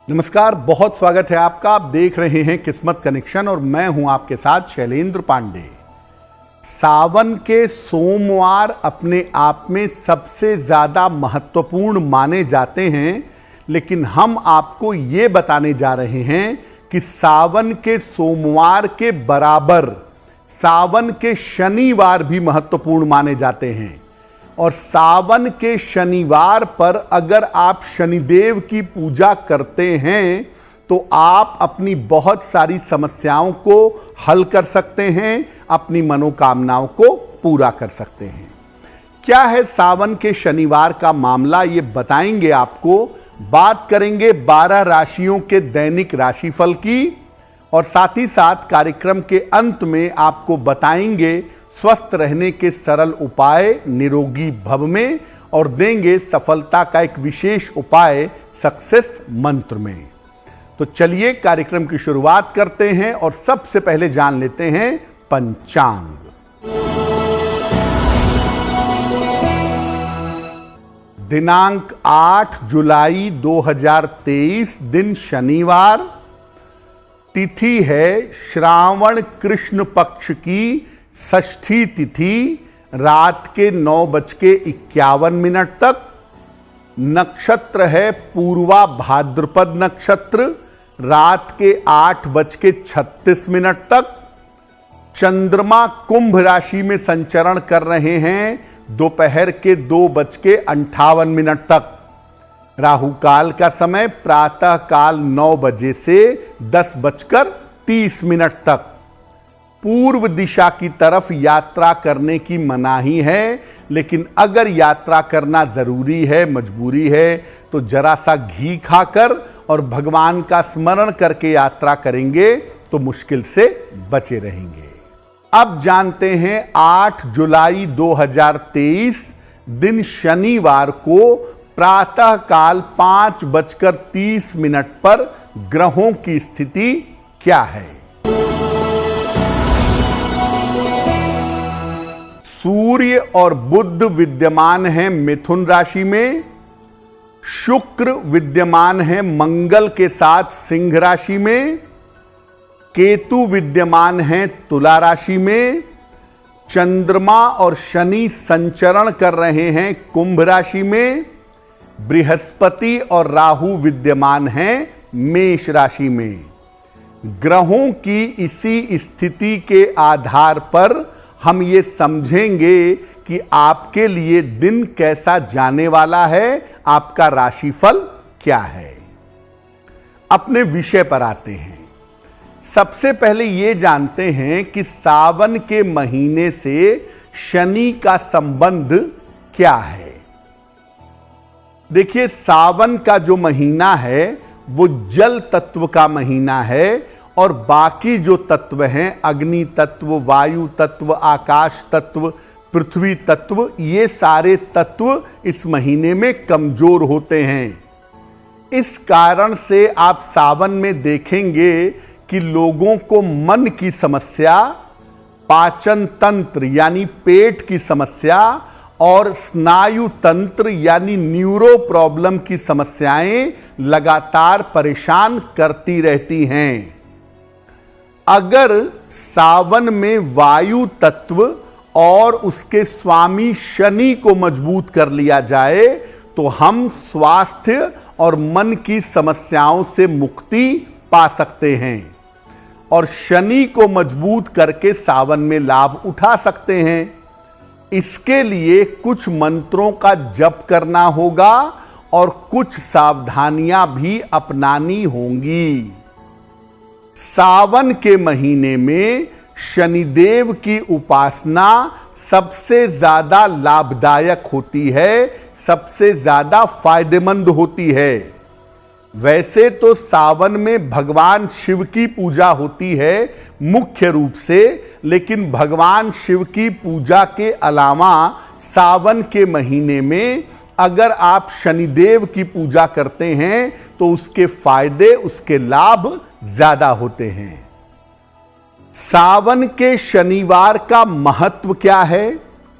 नमस्कार, बहुत स्वागत है आपका। आप देख रहे हैं किस्मत कनेक्शन और मैं हूं आपके साथ शैलेंद्र पांडे। सावन के सोमवार अपने आप में सबसे ज्यादा महत्वपूर्ण माने जाते हैं, लेकिन हम आपको ये बताने जा रहे हैं कि सावन के सोमवार के बराबर सावन के शनिवार भी महत्वपूर्ण माने जाते हैं। और सावन के शनिवार पर अगर आप शनिदेव की पूजा करते हैं तो आप अपनी बहुत सारी समस्याओं को हल कर सकते हैं, अपनी मनोकामनाओं को पूरा कर सकते हैं। क्या है सावन के शनिवार का मामला, ये बताएंगे आपको। बात करेंगे 12 राशियों के दैनिक राशिफल की और साथ ही साथ कार्यक्रम के अंत में आपको बताएंगे स्वस्थ रहने के सरल उपाय निरोगी भव में, और देंगे सफलता का एक विशेष उपाय सक्सेस मंत्र में। तो चलिए कार्यक्रम की शुरुआत करते हैं और सबसे पहले जान लेते हैं पंचांग। दिनांक 8 जुलाई 2023, दिन शनिवार। तिथि है श्रावण कृष्ण पक्ष की षष्ठी तिथि, रात के 9:51 तक। नक्षत्र है पूर्वा भाद्रपद नक्षत्र, रात के 8:36 तक। चंद्रमा कुंभ राशि में संचरण कर रहे हैं दोपहर के 2:58 तक। राहु काल का समय प्रातः काल 9 बजे से 10:30 तक। पूर्व दिशा की तरफ यात्रा करने की मनाही है, लेकिन अगर यात्रा करना जरूरी है, मजबूरी है, तो जरा सा घी खाकर और भगवान का स्मरण करके यात्रा करेंगे तो मुश्किल से बचे रहेंगे। अब जानते हैं 8 जुलाई 2023, दिन शनिवार को प्रातः काल 5:30 पर ग्रहों की स्थिति क्या है। सूर्य और बुध विद्यमान हैं मिथुन राशि में। शुक्र विद्यमान है मंगल के साथ सिंह राशि में। केतु विद्यमान है तुला राशि में। चंद्रमा और शनि संचरण कर रहे हैं कुंभ राशि में। बृहस्पति और राहु विद्यमान हैं मेष राशि में। ग्रहों की इसी स्थिति के आधार पर हम ये समझेंगे कि आपके लिए दिन कैसा जाने वाला है, आपका राशिफल क्या है। अपने विषय पर आते हैं। सबसे पहले ये जानते हैं कि सावन के महीने से शनि का संबंध क्या है। देखिए, सावन का जो महीना है वो जल तत्व का महीना है, और बाकी जो तत्व हैं, अग्नि तत्व, वायु तत्व, आकाश तत्व, पृथ्वी तत्व, ये सारे तत्व इस महीने में कमजोर होते हैं। इस कारण से आप सावन में देखेंगे कि लोगों को मन की समस्या, पाचन तंत्र यानी पेट की समस्या, और स्नायु तंत्र यानी न्यूरो प्रॉब्लम की समस्याएं लगातार परेशान करती रहती हैं। अगर सावन में वायु तत्व और उसके स्वामी शनि को मजबूत कर लिया जाए तो हम स्वास्थ्य और मन की समस्याओं से मुक्ति पा सकते हैं, और शनि को मजबूत करके सावन में लाभ उठा सकते हैं। इसके लिए कुछ मंत्रों का जप करना होगा और कुछ सावधानियां भी अपनानी होंगी। सावन के महीने में शनिदेव की उपासना सबसे ज्यादा लाभदायक होती है, सबसे ज्यादा फायदेमंद होती है। वैसे तो सावन में भगवान शिव की पूजा होती है मुख्य रूप से, लेकिन भगवान शिव की पूजा के अलावा सावन के महीने में अगर आप शनिदेव की पूजा करते हैं तो उसके फायदे, उसके लाभ ज्यादा होते हैं। सावन के शनिवार का महत्व क्या है,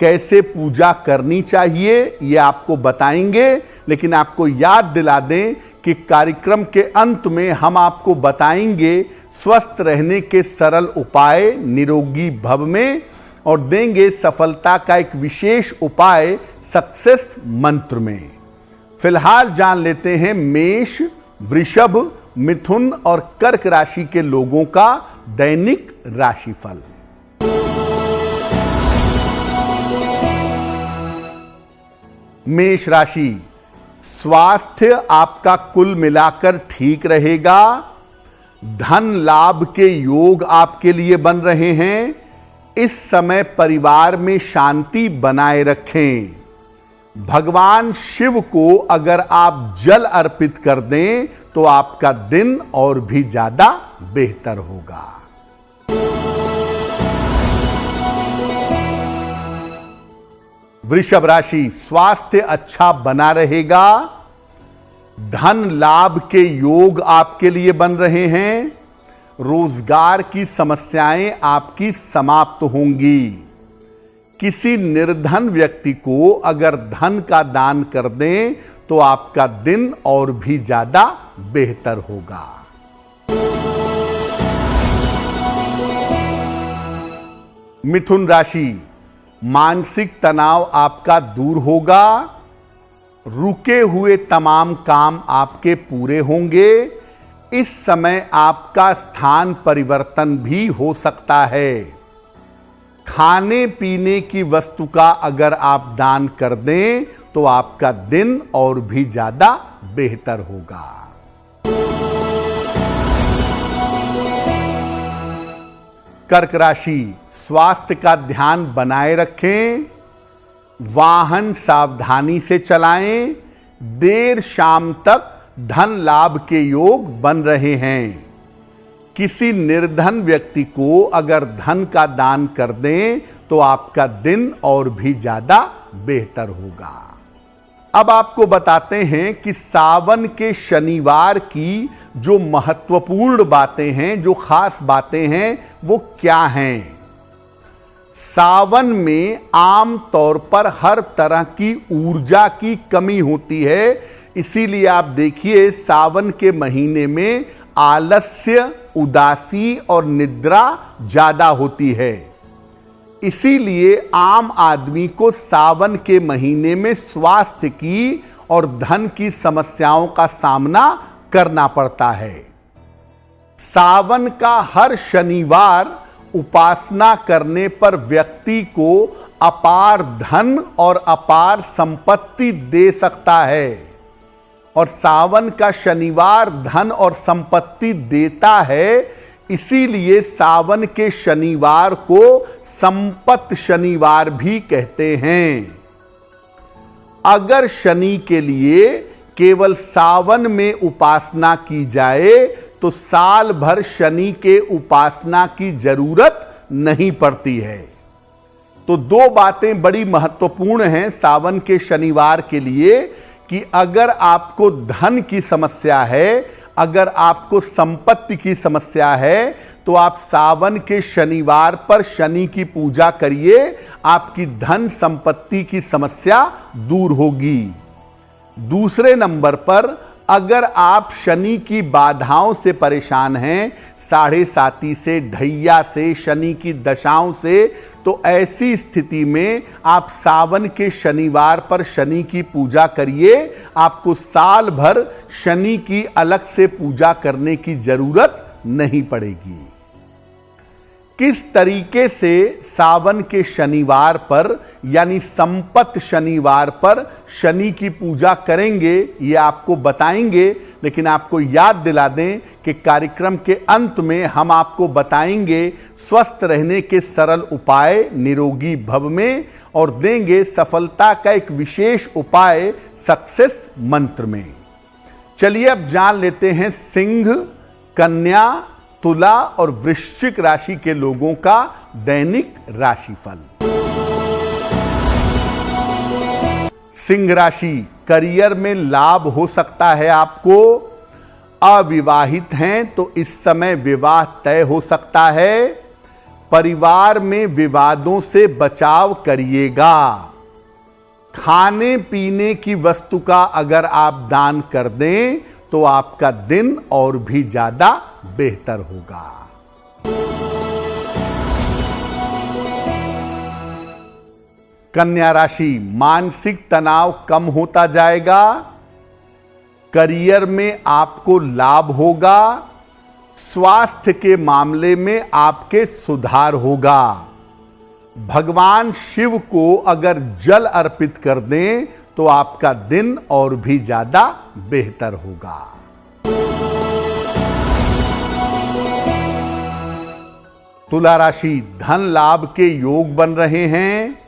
कैसे पूजा करनी चाहिए ये आपको बताएंगे, लेकिन आपको याद दिला दें कि कार्यक्रम के अंत में हम आपको बताएंगे स्वस्थ रहने के सरल उपाय निरोगी भव में, और देंगे सफलता का एक विशेष उपाय सक्सेस मंत्र में। फिलहाल जान लेते हैं मेष, वृषभ, मिथुन और कर्क राशि के लोगों का दैनिक राशिफल। मेष राशि, स्वास्थ्य आपका कुल मिलाकर ठीक रहेगा। धन लाभ के योग आपके लिए बन रहे हैं। इस समय परिवार में शांति बनाए रखें। भगवान शिव को अगर आप जल अर्पित कर दें तो आपका दिन और भी ज्यादा बेहतर होगा। वृषभ राशि, स्वास्थ्य अच्छा बना रहेगा। धन लाभ के योग आपके लिए बन रहे हैं। रोजगार की समस्याएं आपकी समाप्त होंगी। किसी निर्धन व्यक्ति को अगर धन का दान कर दें तो आपका दिन और भी ज्यादा बेहतर होगा। मिथुन राशि, मानसिक तनाव आपका दूर होगा। रुके हुए तमाम काम आपके पूरे होंगे। इस समय आपका स्थान परिवर्तन भी हो सकता है। खाने पीने की वस्तु का अगर आप दान कर दें तो आपका दिन और भी ज्यादा बेहतर होगा। कर्क राशि, स्वास्थ्य का ध्यान बनाए रखें। वाहन सावधानी से चलाएं। देर शाम तक धन लाभ के योग बन रहे हैं। किसी निर्धन व्यक्ति को अगर धन का दान कर दें तो आपका दिन और भी ज्यादा बेहतर होगा। अब आपको बताते हैं कि सावन के शनिवार की जो महत्वपूर्ण बातें हैं, जो खास बातें हैं, वो क्या हैं। सावन में आम तौर पर हर तरह की ऊर्जा की कमी होती है। इसीलिए आप देखिए सावन के महीने में आलस्य, उदासी और निद्रा ज्यादा होती है। इसीलिए आम आदमी को सावन के महीने में स्वास्थ्य की और धन की समस्याओं का सामना करना पड़ता है। सावन का हर शनिवार उपासना करने पर व्यक्ति को अपार धन और अपार संपत्ति दे सकता है। और सावन का शनिवार धन और संपत्ति देता है, इसीलिए सावन के शनिवार को संपत्त शनिवार भी कहते हैं। अगर शनि के लिए केवल सावन में उपासना की जाए तो साल भर शनि के उपासना की जरूरत नहीं पड़ती है। तो दो बातें बड़ी महत्वपूर्ण हैं सावन के शनिवार के लिए कि अगर आपको धन की समस्या है, अगर आपको संपत्ति की समस्या है, तो आप सावन के शनिवार पर शनि की पूजा करिए। आपकी धन संपत्ति की समस्या दूर होगी। दूसरे नंबर पर अगर आप शनि की बाधाओं से परेशान हैं, साढ़े साती से, ढैया से, शनि की दशाओं से, तो ऐसी स्थिति में आप सावन के शनिवार पर शनि की पूजा करिए। आपको साल भर शनि की अलग से पूजा करने की जरूरत नहीं पड़ेगी। किस तरीके से सावन के शनिवार पर यानी संपत्त शनिवार पर शनि की पूजा करेंगे ये आपको बताएंगे, लेकिन आपको याद दिला दें कि कार्यक्रम के अंत में हम आपको बताएंगे स्वस्थ रहने के सरल उपाय निरोगी भव में, और देंगे सफलता का एक विशेष उपाय सक्सेस मंत्र में। चलिए अब जान लेते हैं सिंह, कन्या, तुला और वृश्चिक राशि के लोगों का दैनिक राशिफल। सिंह राशि, करियर में लाभ हो सकता है आपको। अविवाहित हैं तो इस समय विवाह तय हो सकता है। परिवार में विवादों से बचाव करिएगा। खाने पीने की वस्तु का अगर आप दान कर दें तो आपका दिन और भी ज्यादा बेहतर होगा। कन्या राशि, मानसिक तनाव कम होता जाएगा। करियर में आपको लाभ होगा। स्वास्थ्य के मामले में आपके सुधार होगा। भगवान शिव को अगर जल अर्पित कर दें तो आपका दिन और भी ज्यादा बेहतर होगा। तुला राशि, धन लाभ के योग बन रहे हैं।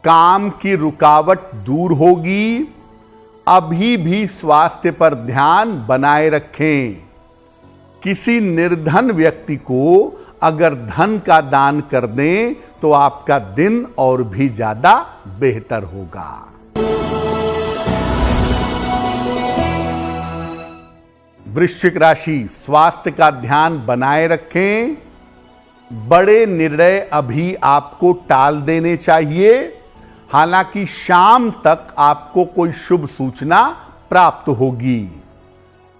काम की रुकावट दूर होगी। अभी भी स्वास्थ्य पर ध्यान बनाए रखें। किसी निर्धन व्यक्ति को अगर धन का दान कर दें तो आपका दिन और भी ज्यादा बेहतर होगा। वृश्चिक राशि, स्वास्थ्य का ध्यान बनाए रखें। बड़े निर्णय अभी आपको टाल देने चाहिए। हालांकि शाम तक आपको कोई शुभ सूचना प्राप्त होगी।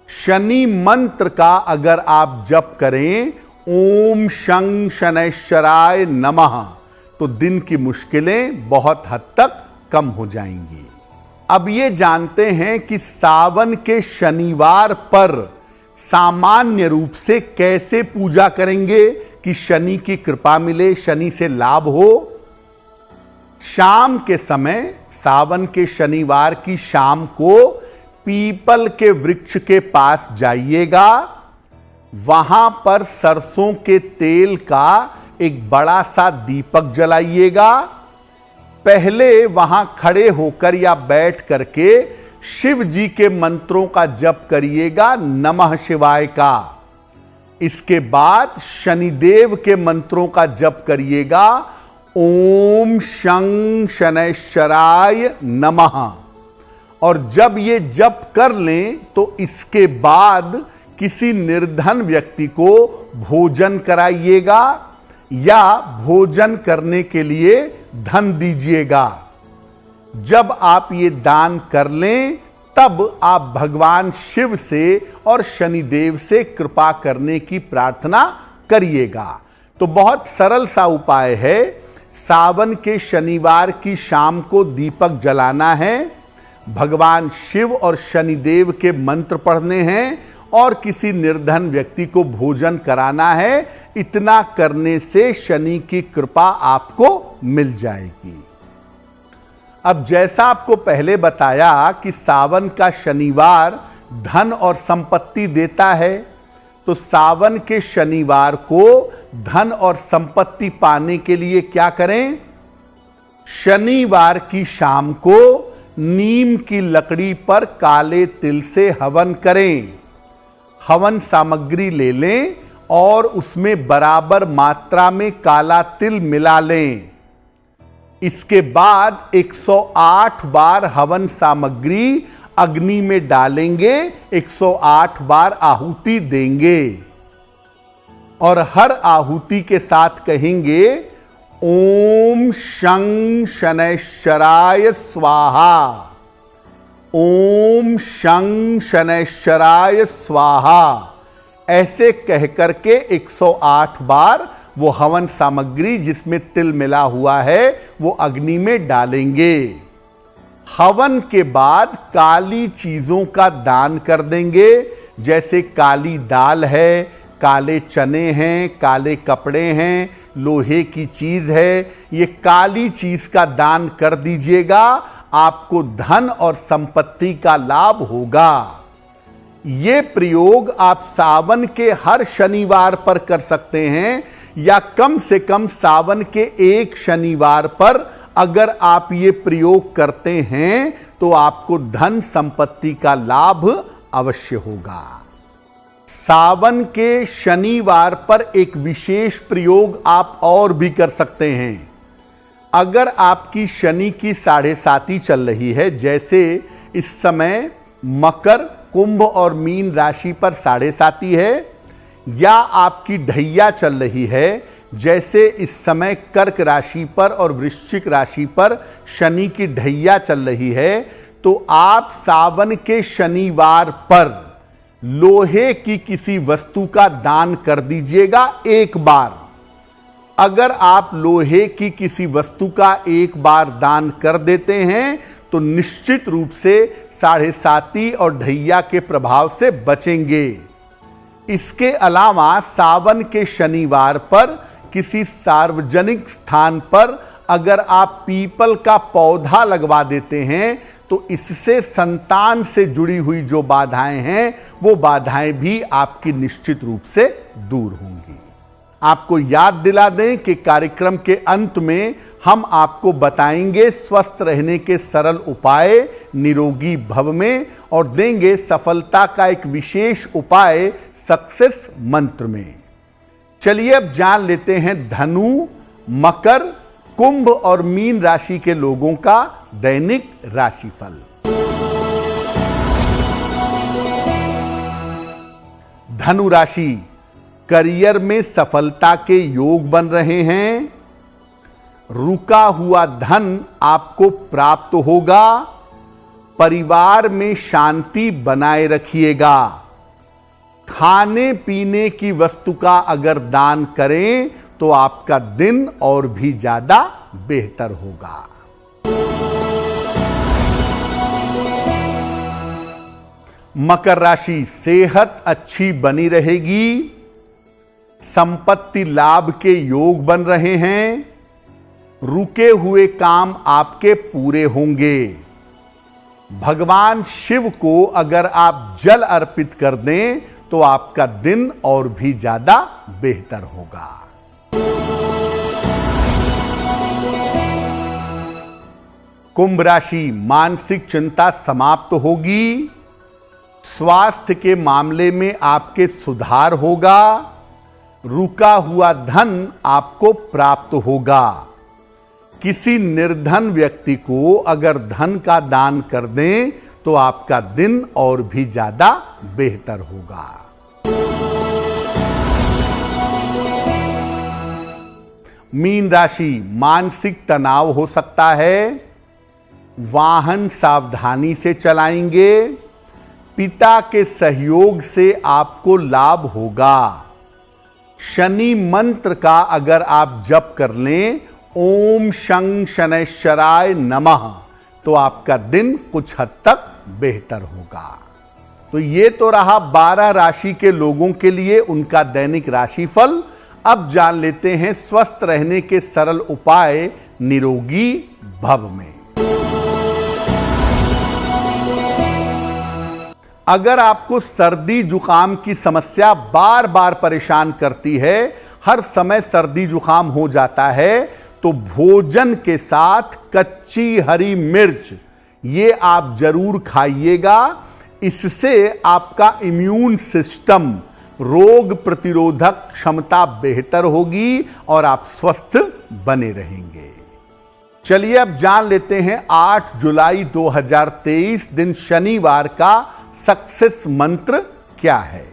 शनि मंत्र का अगर आप जप करें, ओम शं शनैश्चराय नमः, तो दिन की मुश्किलें बहुत हद तक कम हो जाएंगी। अब ये जानते हैं कि सावन के शनिवार पर सामान्य रूप से कैसे पूजा करेंगे कि शनि की कृपा मिले, शनि से लाभ हो। शाम के समय, सावन के शनिवार की शाम को पीपल के वृक्ष के पास जाइएगा। वहां पर सरसों के तेल का एक बड़ा सा दीपक जलाइएगा। पहले वहां खड़े होकर या बैठ करके शिव जी के मंत्रों का जप करिएगा, नमः शिवाय का। इसके बाद शनिदेव के मंत्रों का जप करिएगा, ओम शं शनैश्चराय नमः। और जब ये जप कर लें तो इसके बाद किसी निर्धन व्यक्ति को भोजन कराइएगा या भोजन करने के लिए धन दीजिएगा। जब आप ये दान कर लें तब आप भगवान शिव से और शनिदेव से कृपा करने की प्रार्थना करिएगा। तो बहुत सरल सा उपाय है। सावन के शनिवार की शाम को दीपक जलाना है, भगवान शिव और शनिदेव के मंत्र पढ़ने हैं और किसी निर्धन व्यक्ति को भोजन कराना है। इतना करने से शनि की कृपा आपको मिल जाएगी। अब जैसा आपको पहले बताया कि सावन का शनिवार धन और संपत्ति देता है, तो सावन के शनिवार को धन और संपत्ति पाने के लिए क्या करें? शनिवार की शाम को नीम की लकड़ी पर काले तिल से हवन करें। हवन सामग्री ले लें और उसमें बराबर मात्रा में काला तिल मिला लें। इसके बाद 108 बार हवन सामग्री अग्नि में डालेंगे, 108 बार आहुति देंगे और हर आहुति के साथ कहेंगे, ओम शं शनैश्चराय स्वाहा, ओम शं शनैश्चराय स्वाहा। ऐसे कह करके 108 बार वो हवन सामग्री जिसमें तिल मिला हुआ है वो अग्नि में डालेंगे। हवन के बाद काली चीजों का दान कर देंगे, जैसे काली दाल है, काले चने हैं, काले कपड़े हैं, लोहे की चीज है। ये काली चीज का दान कर दीजिएगा, आपको धन और संपत्ति का लाभ होगा। ये प्रयोग आप सावन के हर शनिवार पर कर सकते हैं या कम से कम सावन के एक शनिवार पर अगर आप ये प्रयोग करते हैं तो आपको धन संपत्ति का लाभ अवश्य होगा। सावन के शनिवार पर एक विशेष प्रयोग आप और भी कर सकते हैं। अगर आपकी शनि की 7.5 चल रही है, जैसे इस समय मकर, कुंभ और मीन राशि पर 7.5 है, या आपकी ढैया चल रही है, जैसे इस समय कर्क राशि पर और वृश्चिक राशि पर शनि की ढैया चल रही है, तो आप सावन के शनिवार पर लोहे की किसी वस्तु का दान कर दीजिएगा एक बार। अगर आप लोहे की किसी वस्तु का एक बार दान कर देते हैं तो निश्चित रूप से 7.5 और ढैया के प्रभाव से बचेंगे। इसके अलावा सावन के शनिवार पर किसी सार्वजनिक स्थान पर अगर आप पीपल का पौधा लगवा देते हैं तो इससे संतान से जुड़ी हुई जो बाधाएं हैं वो बाधाएं भी आपकी निश्चित रूप से दूर होंगी। आपको याद दिला दें कि कार्यक्रम के अंत में हम आपको बताएंगे स्वस्थ रहने के सरल उपाय निरोगी भव में, और देंगे सफलता का एक विशेष उपाय सक्सेस मंत्र में। चलिए अब जान लेते हैं धनु, मकर, कुंभ और मीन राशि के लोगों का दैनिक राशिफल। धनु राशि, करियर में सफलता के योग बन रहे हैं। रुका हुआ धन आपको प्राप्त होगा। परिवार में शांति बनाए रखिएगा। खाने पीने की वस्तु का अगर दान करें तो आपका दिन और भी ज्यादा बेहतर होगा। मकर राशि, सेहत अच्छी बनी रहेगी। संपत्ति लाभ के योग बन रहे हैं। रुके हुए काम आपके पूरे होंगे। भगवान शिव को अगर आप जल अर्पित कर दें तो आपका दिन और भी ज्यादा बेहतर होगा। कुंभ राशि, मानसिक चिंता समाप्त होगी। स्वास्थ्य के मामले में आपके सुधार होगा। रुका हुआ धन आपको प्राप्त होगा। किसी निर्धन व्यक्ति को अगर धन का दान कर दें तो आपका दिन और भी ज्यादा बेहतर होगा। मीन राशि, मानसिक तनाव हो सकता है। वाहन सावधानी से चलाएंगे। पिता के सहयोग से आपको लाभ होगा। शनि मंत्र का अगर आप जप कर लें, ओम शं शनैश्चराय नमः, तो आपका दिन कुछ हद तक बेहतर होगा। तो ये तो रहा 12 राशि के लोगों के लिए उनका दैनिक राशिफल। अब जान लेते हैं स्वस्थ रहने के सरल उपाय निरोगी भव में। अगर आपको सर्दी जुकाम की समस्या बार बार परेशान करती है, हर समय सर्दी जुकाम हो जाता है, तो भोजन के साथ कच्ची हरी मिर्च ये आप जरूर खाइएगा। इससे आपका इम्यून सिस्टम, रोग प्रतिरोधक क्षमता बेहतर होगी और आप स्वस्थ बने रहेंगे। चलिए अब जान लेते हैं 8 जुलाई 2023 दिन शनिवार का सक्सेस मंत्र क्या है।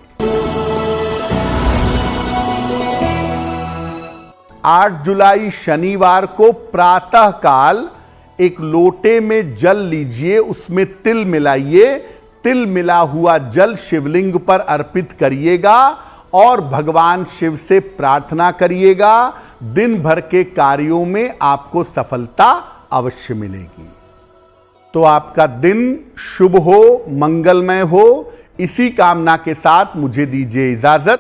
8 जुलाई शनिवार को प्रातः काल एक लोटे में जल लीजिए, उसमें तिल मिलाइए। तिल मिला हुआ जल शिवलिंग पर अर्पित करिएगा और भगवान शिव से प्रार्थना करिएगा। दिन भर के कार्यों में आपको सफलता अवश्य मिलेगी। तो आपका दिन शुभ हो, मंगलमय हो। इसी कामना के साथ मुझे दीजिए इजाजत।